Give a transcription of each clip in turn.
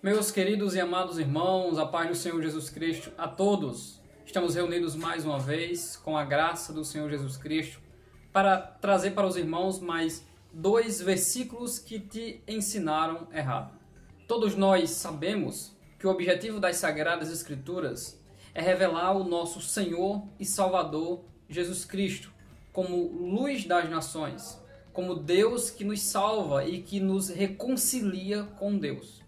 Meus queridos e amados irmãos, a paz do Senhor Jesus Cristo a todos. Estamos reunidos mais uma vez com a graça do Senhor Jesus Cristo para trazer para os irmãos mais 2 versículos que te ensinaram errado. Todos nós sabemos que o objetivo das Sagradas Escrituras é revelar o nosso Senhor e Salvador Jesus Cristo como luz das nações, como Deus que nos salva e que nos reconcilia com Deus.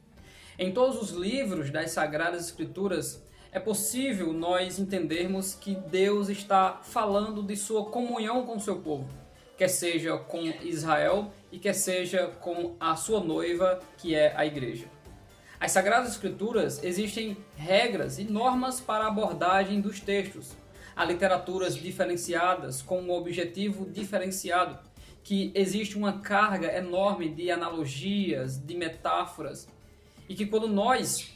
Em todos os livros das Sagradas Escrituras é possível nós entendermos que Deus está falando de sua comunhão com o seu povo, quer seja com Israel e quer seja com a sua noiva, que é a igreja. As Sagradas Escrituras existem regras e normas para a abordagem dos textos. Há literaturas diferenciadas com um objetivo diferenciado, que existe uma carga enorme de analogias, de metáforas, e que quando nós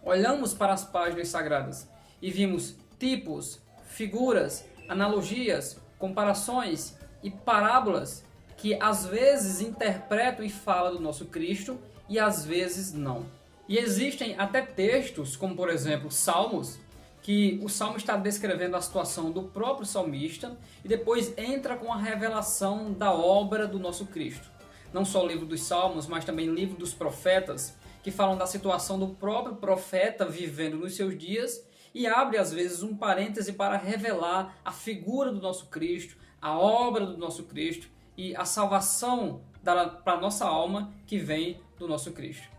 olhamos para as páginas sagradas e vimos tipos, figuras, analogias, comparações e parábolas que às vezes interpretam e falam do nosso Cristo e às vezes não. E existem até textos, como por exemplo Salmos, que o Salmo está descrevendo a situação do próprio salmista e depois entra com a revelação da obra do nosso Cristo. Não só o livro dos Salmos, mas também o livro dos profetas, que falam da situação do próprio profeta vivendo nos seus dias e abre às vezes um parêntese para revelar a figura do nosso Cristo, a obra do nosso Cristo e a salvação para a nossa alma que vem do nosso Cristo.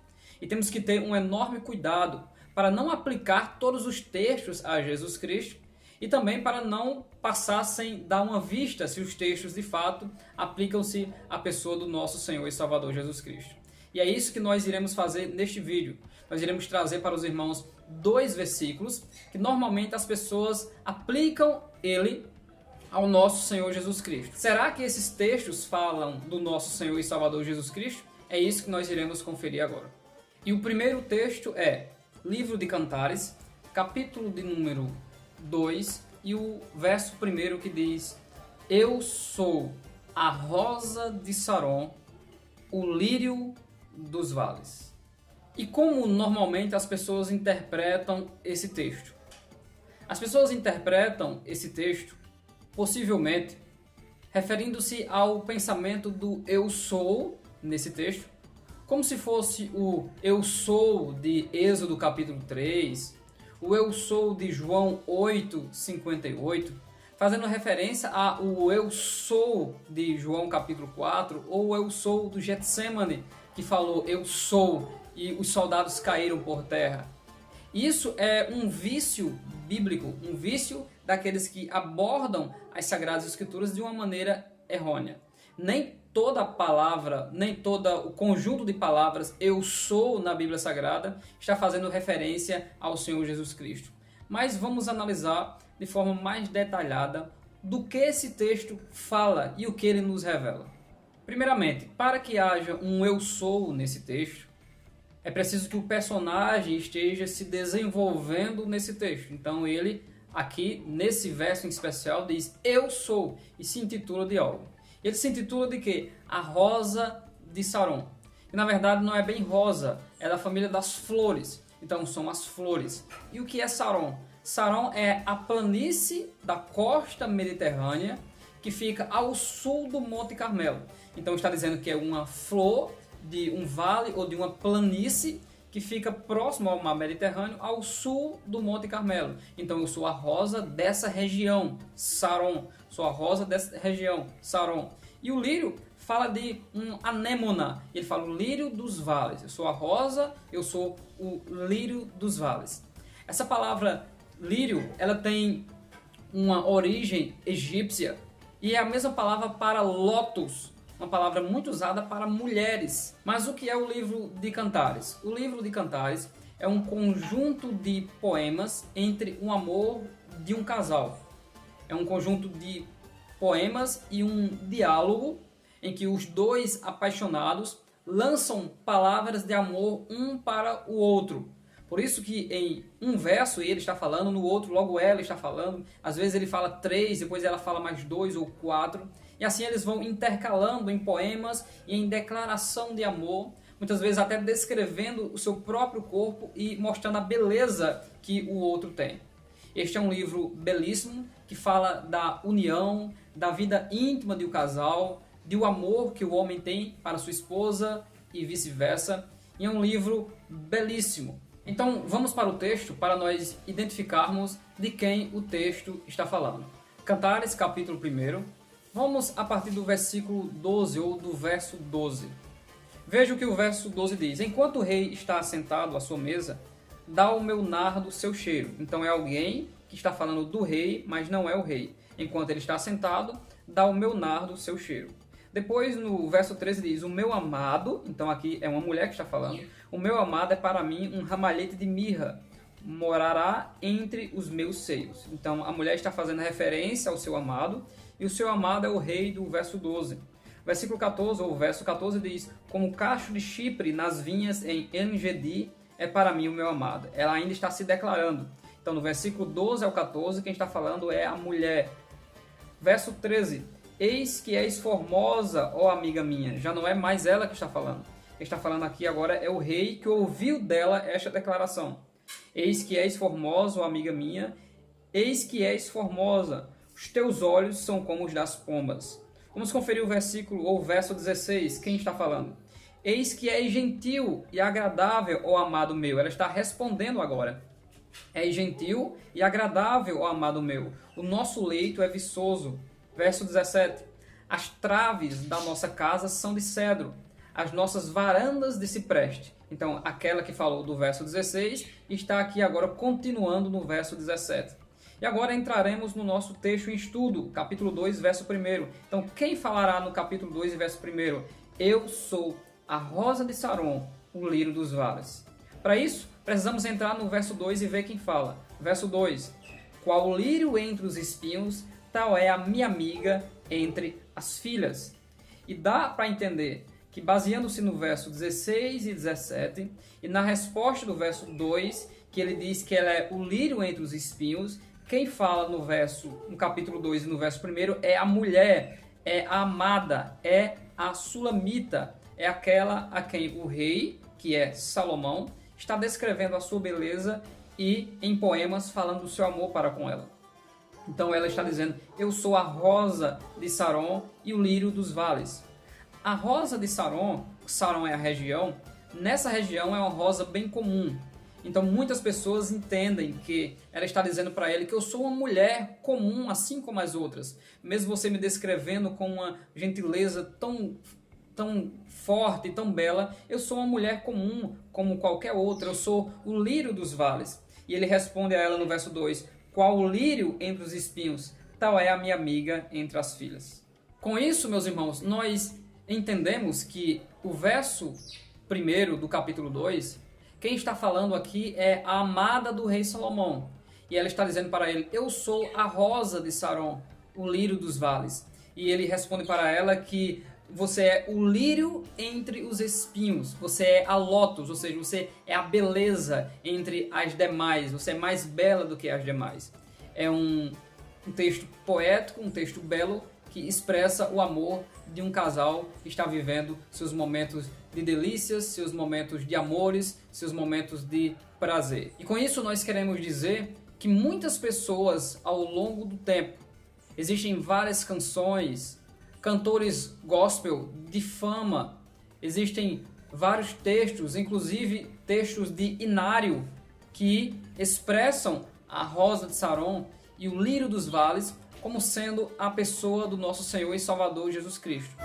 E temos que ter um enorme cuidado para não aplicar todos os textos a Jesus Cristo e também para não passar sem dar uma vista se os textos de fato aplicam-se à pessoa do nosso Senhor e Salvador Jesus Cristo. E é isso que nós iremos fazer neste vídeo. Nós iremos trazer para os irmãos 2 versículos que normalmente as pessoas aplicam ele ao nosso Senhor Jesus Cristo. Será que esses textos falam do nosso Senhor e Salvador Jesus Cristo? É isso que nós iremos conferir agora. E o primeiro texto é Livro de Cantares, capítulo de número 2 e o verso 1 que diz: Eu sou a rosa de Saron, o lírio dos vales. E como normalmente as pessoas interpretam esse texto? As pessoas interpretam esse texto, possivelmente, referindo-se ao pensamento do eu sou, nesse texto, como se fosse o eu sou de Êxodo capítulo 3, o eu sou de João 8:58, fazendo referência ao eu sou de João capítulo 4, ou o eu sou do Getsemane, que falou eu sou e os soldados caíram por terra. Isso é um vício bíblico, um vício daqueles que abordam as Sagradas Escrituras de uma maneira errônea. Nem toda palavra, nem todo o conjunto de palavras eu sou na Bíblia Sagrada está fazendo referência ao Senhor Jesus Cristo. Mas vamos analisar de forma mais detalhada do que esse texto fala e o que ele nos revela. Primeiramente, para que haja um eu sou nesse texto, é preciso que o personagem esteja se desenvolvendo nesse texto. Então ele, aqui nesse verso em especial, diz eu sou e se intitula de algo. Ele se intitula de quê? A rosa de Saron. E na verdade não é bem rosa, é da família das flores. Então são as flores. E o que é Saron? Saron é a planície da costa mediterrânea que fica ao sul do Monte Carmelo. Então está dizendo que é uma flor de um vale ou de uma planície que fica próximo ao mar Mediterrâneo, ao sul do Monte Carmelo. Então eu sou a rosa dessa região, Saron. Sou a rosa dessa região, Saron. E o lírio fala de um anêmona. Ele fala o lírio dos vales. Eu sou a rosa, eu sou o lírio dos vales. Essa palavra lírio, ela tem uma origem egípcia e é a mesma palavra para lótus, uma palavra muito usada para mulheres. Mas o que é o livro de Cantares? O livro de Cantares é um conjunto de poemas entre um amor de um casal. É um conjunto de poemas e um diálogo em que os dois apaixonados lançam palavras de amor um para o outro. Por isso que em um verso ele está falando, no outro logo ela está falando. Às vezes ele fala 3, depois ela fala mais 2 ou 4. E assim eles vão intercalando em poemas e em declaração de amor, muitas vezes até descrevendo o seu próprio corpo e mostrando a beleza que o outro tem. Este é um livro belíssimo que fala da união, da vida íntima de um casal, do amor que o homem tem para sua esposa e vice-versa. E é um livro belíssimo. Então vamos para o texto para nós identificarmos de quem o texto está falando. Cantares, capítulo 1. Vamos a partir do versículo 12 ou do verso 12. Veja o que o verso 12 diz. Enquanto o rei está assentado à sua mesa, dá ao meu nardo seu cheiro. Então é alguém que está falando do rei, mas não é o rei. Enquanto ele está sentado, dá ao meu nardo seu cheiro. Depois no verso 13 diz, o meu amado, então aqui é uma mulher que está falando, o meu amado é para mim um ramalhete de mirra, morará entre os meus seios. Então a mulher está fazendo referência ao seu amado, e o seu amado é o rei do verso 12. Versículo 14, ou verso 14 diz, como cacho de Chipre nas vinhas em En-Gedi, é para mim o meu amado. Ela ainda está se declarando. Então no versículo 12 ao 14, quem está falando é a mulher. Verso 13, eis que és formosa, ó amiga minha. Já não é mais ela que está falando. Quem está falando aqui agora é o rei que ouviu dela esta declaração. Eis que és formosa, ó amiga minha. Eis que és formosa. Os teus olhos são como os das pombas. Vamos conferir o versículo ou verso 16. Quem está falando? Eis que és gentil e agradável, ó amado meu. Ela está respondendo agora. És gentil e agradável, ó amado meu. O nosso leito é viçoso. Verso 17. As traves da nossa casa são de cedro, as nossas varandas de cipreste. Então, aquela que falou do verso 16 está aqui agora continuando no verso 17. E agora entraremos no nosso texto em estudo, capítulo 2, verso 1. Então, quem falará no capítulo 2, verso 1? Eu sou a rosa de Saron, o lírio dos vales. Para isso, precisamos entrar no verso 2 e ver quem fala. Verso 2. Qual lírio entre os espinhos, tal é a minha amiga entre as filhas. E dá para entender que, baseando-se no verso 16 e 17, e na resposta do verso 2, que ele diz que ela é o lírio entre os espinhos, quem fala no capítulo 2 e no verso 1 é a mulher, é a amada, é a sulamita, é aquela a quem o rei, que é Salomão, está descrevendo a sua beleza e em poemas falando do seu amor para com ela. Então ela está dizendo, eu sou a rosa de Saron e o lírio dos vales. A rosa de Saron, Saron é a região, nessa região é uma rosa bem comum. Então muitas pessoas entendem que ela está dizendo para ele que eu sou uma mulher comum, assim como as outras. Mesmo você me descrevendo com uma gentileza tão forte e tão bela, eu sou uma mulher comum, como qualquer outra, eu sou o lírio dos vales. E ele responde a ela no verso 2, qual o lírio entre os espinhos, tal é a minha amiga entre as filhas. Com isso, meus irmãos, nós entendemos que o verso 1 do capítulo 2, quem está falando aqui é a amada do rei Salomão. E ela está dizendo para ele, eu sou a rosa de Saron, o lírio dos vales. E ele responde para ela que você é o lírio entre os espinhos, você é a lótus, ou seja, você é a beleza entre as demais, você é mais bela do que as demais. É um texto poético, um texto belo, que expressa o amor de um casal que está vivendo seus momentos de delícias, seus momentos de amores, seus momentos de prazer. E com isso nós queremos dizer que muitas pessoas ao longo do tempo, existem várias canções, cantores gospel de fama, existem vários textos, inclusive textos de Inário, que expressam a rosa de Saron e o lírio dos vales como sendo a pessoa do nosso Senhor e Salvador Jesus Cristo.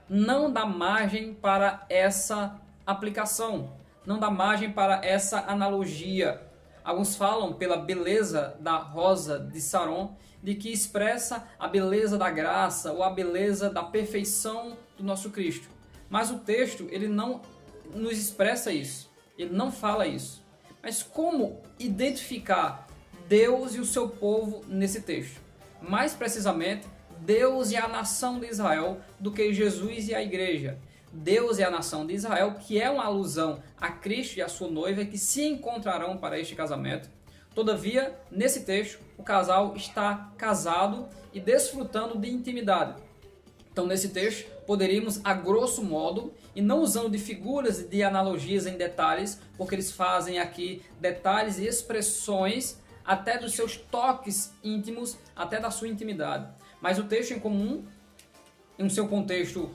Não dá margem para essa aplicação, não dá margem para essa analogia. Alguns falam pela beleza da rosa de Saron, de que expressa a beleza da graça ou a beleza da perfeição do nosso Cristo. Mas o texto, ele não nos expressa isso, ele não fala isso. Mas como identificar Deus e o seu povo nesse texto? Mais precisamente, Deus e a nação de Israel do que Jesus e a igreja. Deus e a nação de Israel, que é uma alusão a Cristo e a sua noiva que se encontrarão para este casamento. Todavia, nesse texto, o casal está casado e desfrutando de intimidade. Então, nesse texto, poderíamos, a grosso modo, e não usando de figuras e de analogias em detalhes, porque eles fazem aqui detalhes e expressões até dos seus toques íntimos, até da sua intimidade. Mas o texto em comum, em seu contexto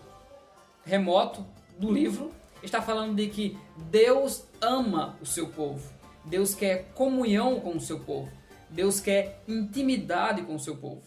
remoto do livro, está falando de que Deus ama o seu povo. Deus quer comunhão com o seu povo. Deus quer intimidade com o seu povo.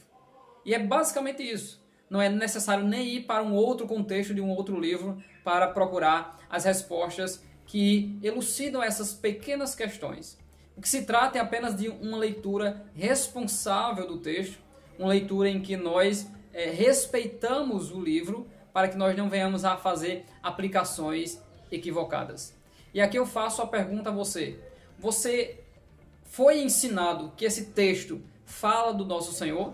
E é basicamente isso. Não é necessário nem ir para um outro contexto de um outro livro para procurar as respostas que elucidam essas pequenas questões. O que se trata é apenas de uma leitura responsável do texto, uma leitura em que nós respeitamos o livro para que nós não venhamos a fazer aplicações equivocadas. E aqui eu faço a pergunta a você. Você foi ensinado que esse texto fala do nosso Senhor?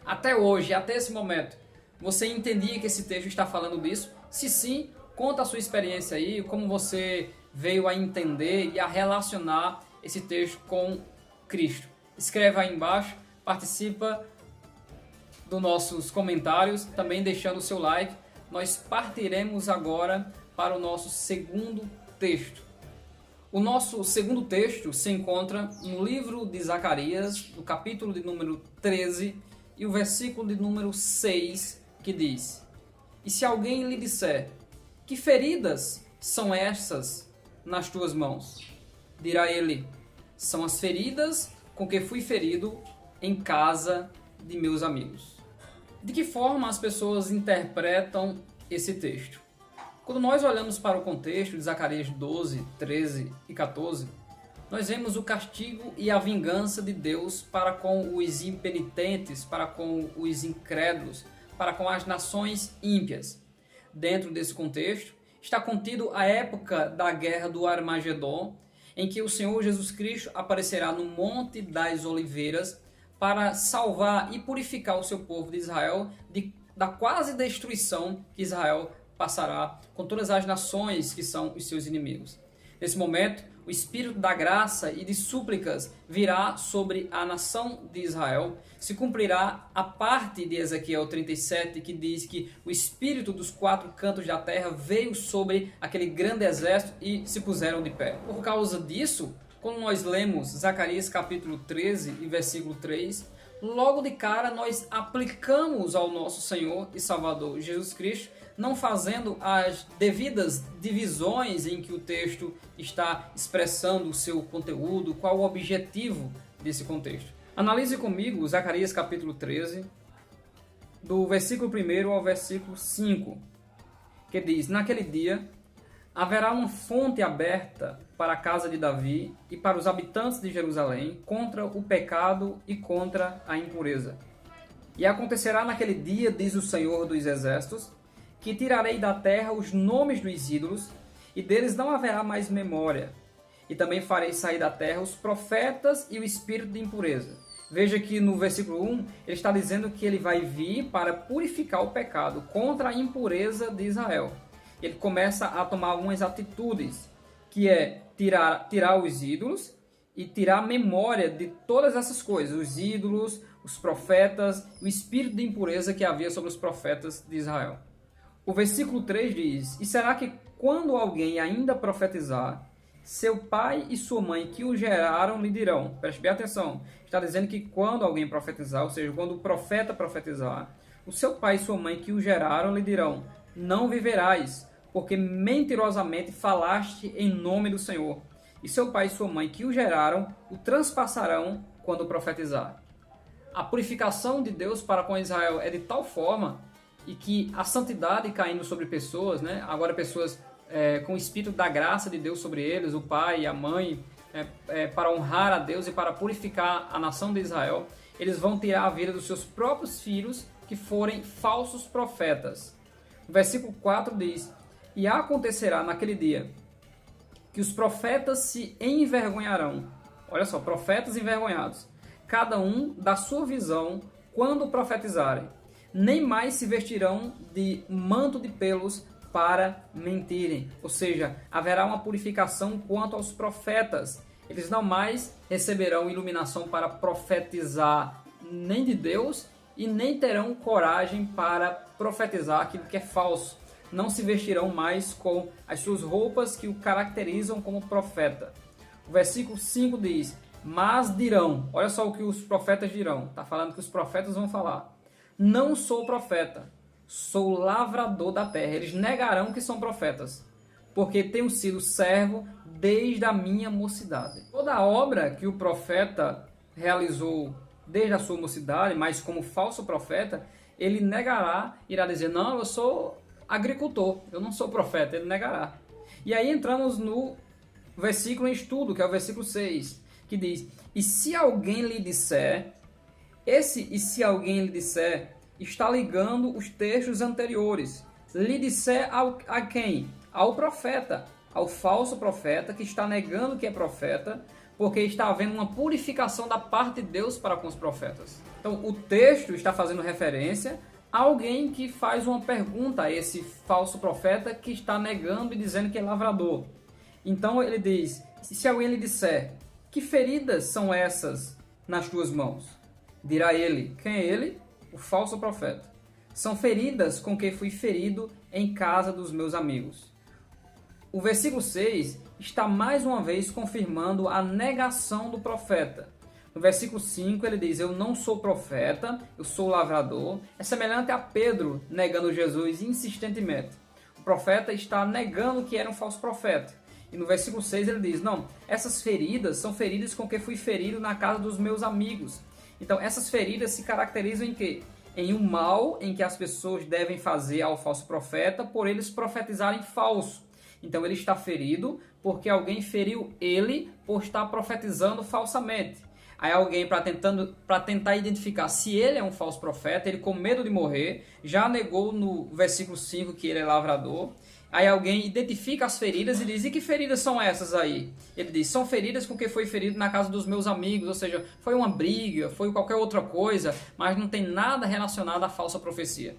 Até hoje, até esse momento, você entendia que esse texto está falando disso? Se sim, conta a sua experiência aí, como você veio a entender e a relacionar esse texto com Cristo. Escreva aí embaixo, participa dos nossos comentários, também deixando o seu like. Nós partiremos agora para o nosso segundo texto. O nosso segundo texto se encontra no livro de Zacarias, no capítulo de número 13, e o versículo de número 6, que diz: E se alguém lhe disser, que feridas são estas nas tuas mãos? Dirá ele, são as feridas com que fui ferido em casa de meus amigos. De que forma as pessoas interpretam esse texto? Quando nós olhamos para o contexto de Zacarias 12, 13 e 14, nós vemos o castigo e a vingança de Deus para com os impenitentes, para com os incrédulos, para com as nações ímpias. Dentro desse contexto, está contido a época da guerra do Armagedon, em que o Senhor Jesus Cristo aparecerá no Monte das Oliveiras para salvar e purificar o seu povo de Israel da quase destruição que Israel passará com todas as nações que são os seus inimigos. Nesse momento, o Espírito da graça e de súplicas virá sobre a nação de Israel. Se cumprirá a parte de Ezequiel 37, que diz que o Espírito dos quatro cantos da terra veio sobre aquele grande exército e se puseram de pé. Por causa disso, quando nós lemos Zacarias capítulo 13 e versículo 3, logo de cara nós aplicamos ao nosso Senhor e Salvador Jesus Cristo, não fazendo as devidas divisões em que o texto está expressando o seu conteúdo, qual o objetivo desse contexto. Analise comigo Zacarias capítulo 13, do versículo 1 ao versículo 5, que diz: Naquele dia haverá uma fonte aberta para a casa de Davi e para os habitantes de Jerusalém contra o pecado e contra a impureza. E acontecerá naquele dia, diz o Senhor dos Exércitos, que tirarei da terra os nomes dos ídolos, e deles não haverá mais memória. E também farei sair da terra os profetas e o espírito de impureza. Veja que no versículo 1, ele está dizendo que ele vai vir para purificar o pecado contra a impureza de Israel. Ele começa a tomar algumas atitudes, que é tirar os ídolos e tirar a memória de todas essas coisas, os ídolos, os profetas, o espírito de impureza que havia sobre os profetas de Israel. O versículo 3 diz: E será que quando alguém ainda profetizar, seu pai e sua mãe que o geraram lhe dirão? Preste bem atenção. Está dizendo que quando alguém profetizar, ou seja, quando o profeta profetizar, o seu pai e sua mãe que o geraram lhe dirão: Não viverás, porque mentirosamente falaste em nome do Senhor. E seu pai e sua mãe que o geraram o transpassarão quando profetizar. A purificação de Deus para com Israel é de tal forma e que a santidade caindo sobre pessoas, né? Agora pessoas com o Espírito da graça de Deus sobre eles, o pai e a mãe, para honrar a Deus e para purificar a nação de Israel, eles vão tirar a vida dos seus próprios filhos que forem falsos profetas. O versículo 4 diz: e acontecerá naquele dia que os profetas se envergonharão. Olha só, profetas envergonhados, cada um da sua visão quando profetizarem. Nem mais se vestirão de manto de pelos para mentirem. Ou seja, haverá uma purificação quanto aos profetas. Eles não mais receberão iluminação para profetizar nem de Deus e nem terão coragem para profetizar aquilo que é falso. Não se vestirão mais com as suas roupas que o caracterizam como profeta. O versículo 5 diz: mas dirão, olha só o que os profetas dirão. Está falando que os profetas vão falar: não sou profeta, sou lavrador da terra. Eles negarão que são profetas, porque tenho sido servo desde a minha mocidade. Toda a obra que o profeta realizou desde a sua mocidade, mas como falso profeta, ele negará, irá dizer: não, eu sou agricultor, eu não sou profeta. Ele negará. E aí entramos no versículo em estudo, que é o versículo 6, que diz: e se alguém lhe disser, e se alguém lhe disser, está ligando os textos anteriores. Lhe disser a quem? Ao profeta, ao falso profeta que está negando que é profeta, porque está havendo uma purificação da parte de Deus para com os profetas. Então o texto está fazendo referência a alguém que faz uma pergunta a esse falso profeta que está negando e dizendo que é lavrador. Então ele diz: se alguém lhe disser, que feridas são essas nas tuas mãos? Dirá ele. Quem é ele? O falso profeta. São feridas com que fui ferido em casa dos meus amigos. O versículo 6 está mais uma vez confirmando a negação do profeta. No versículo 5 ele diz: eu não sou profeta, eu sou lavrador. É semelhante a Pedro negando Jesus insistentemente. O profeta está negando que era um falso profeta. E no versículo 6 ele diz: não, essas feridas são feridas com que fui ferido na casa dos meus amigos. Então essas feridas se caracterizam em quê? Em um mal em que as pessoas devem fazer ao falso profeta por eles profetizarem falso. Então ele está ferido porque alguém feriu ele por estar profetizando falsamente. Aí alguém, para tentar identificar se ele é um falso profeta, ele com medo de morrer, já negou no versículo 5 que ele é lavrador. Aí alguém identifica as feridas e diz: e que feridas são essas aí? Ele diz: são feridas com que foi ferido na casa dos meus amigos. Ou seja, foi uma briga, foi qualquer outra coisa, mas não tem nada relacionado à falsa profecia.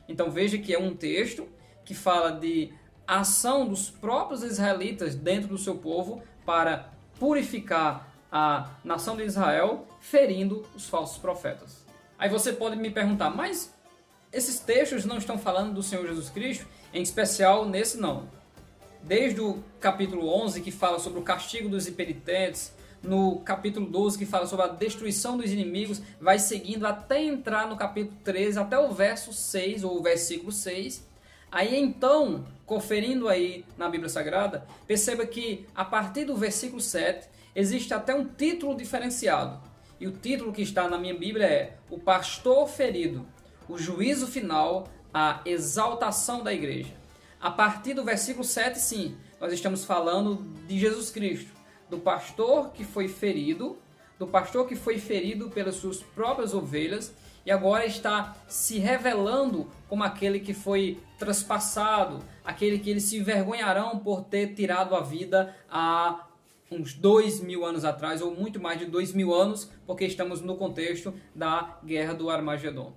Então veja que é um texto que fala de ação dos próprios israelitas dentro do seu povo para purificar a nação de Israel, ferindo os falsos profetas. Aí você pode me perguntar: mas esses textos não estão falando do Senhor Jesus Cristo? Em especial nesse não. Desde o capítulo 11, que fala sobre o castigo dos impenitentes, no capítulo 12, que fala sobre a destruição dos inimigos, vai seguindo até entrar no capítulo 13, até o verso 6, ou o versículo 6. Aí então, conferindo aí na Bíblia Sagrada, perceba que a partir do versículo 7, existe até um título diferenciado. E o título que está na minha Bíblia é: o pastor ferido, o juízo final, a exaltação da igreja. A partir do versículo 7, sim, nós estamos falando de Jesus Cristo, do pastor que foi ferido, pelas suas próprias ovelhas, e agora está se revelando como aquele que foi traspassado, aquele que eles se envergonharão por ter tirado a vida há uns 2000 anos atrás, ou muito mais de 2000 anos, porque estamos no contexto da Guerra do Armagedon.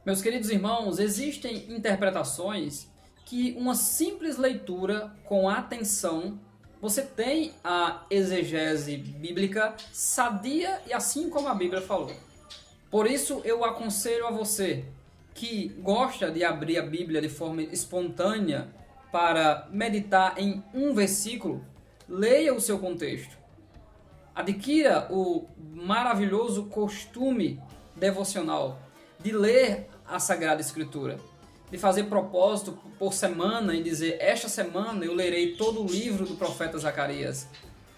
Meus queridos irmãos, existem interpretações que uma simples leitura com atenção, você tem a exegese bíblica sadia e assim como a Bíblia falou. Por isso eu aconselho a você que gosta de abrir a Bíblia de forma espontânea para meditar em um versículo, leia o seu contexto. Adquira o maravilhoso costume devocional de ler a Sagrada Escritura, de fazer propósito por semana e dizer: esta semana eu lerei todo o livro do profeta Zacarias,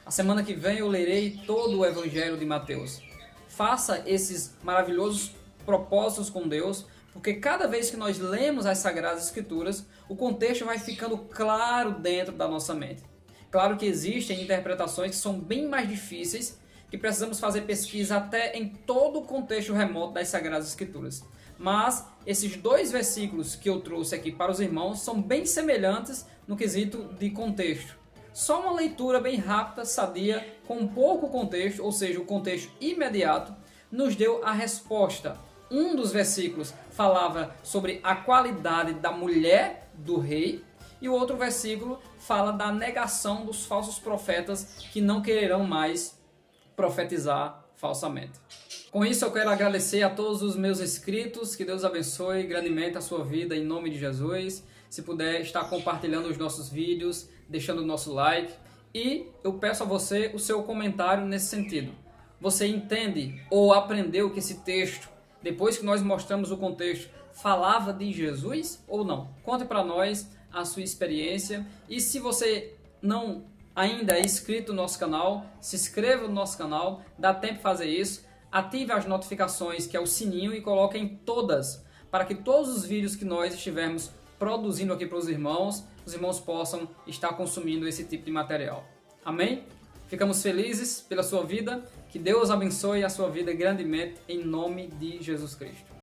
a semana que vem eu lerei todo o Evangelho de Mateus. Faça esses maravilhosos propósitos com Deus, porque cada vez que nós lemos as Sagradas Escrituras, o contexto vai ficando claro dentro da nossa mente. Claro que existem interpretações que são bem mais difíceis, que precisamos fazer pesquisa até em todo o contexto remoto das Sagradas Escrituras. Mas esses dois versículos que eu trouxe aqui para os irmãos são bem semelhantes no quesito de contexto. Só uma leitura bem rápida, sadia, com pouco contexto, ou seja, o contexto imediato, nos deu a resposta. Um dos versículos falava sobre a qualidade da mulher do rei, e o outro versículo fala da negação dos falsos profetas que não quererão mais profetizar falsamente. Com isso eu quero agradecer a todos os meus inscritos, que Deus abençoe grandemente a sua vida em nome de Jesus. Se puder estar compartilhando os nossos vídeos, deixando o nosso like, e eu peço a você o seu comentário nesse sentido. Você entende ou aprendeu que esse texto, depois que nós mostramos o contexto, falava de Jesus ou não? Conte para nós a sua experiência, e se você não ainda é inscrito no nosso canal, se inscreva no nosso canal, dá tempo de fazer isso, ative as notificações, que é o sininho, e coloque em todas, para que todos os vídeos que nós estivermos produzindo aqui para os irmãos possam estar consumindo esse tipo de material. Amém? Ficamos felizes pela sua vida, que Deus abençoe a sua vida grandemente em nome de Jesus Cristo.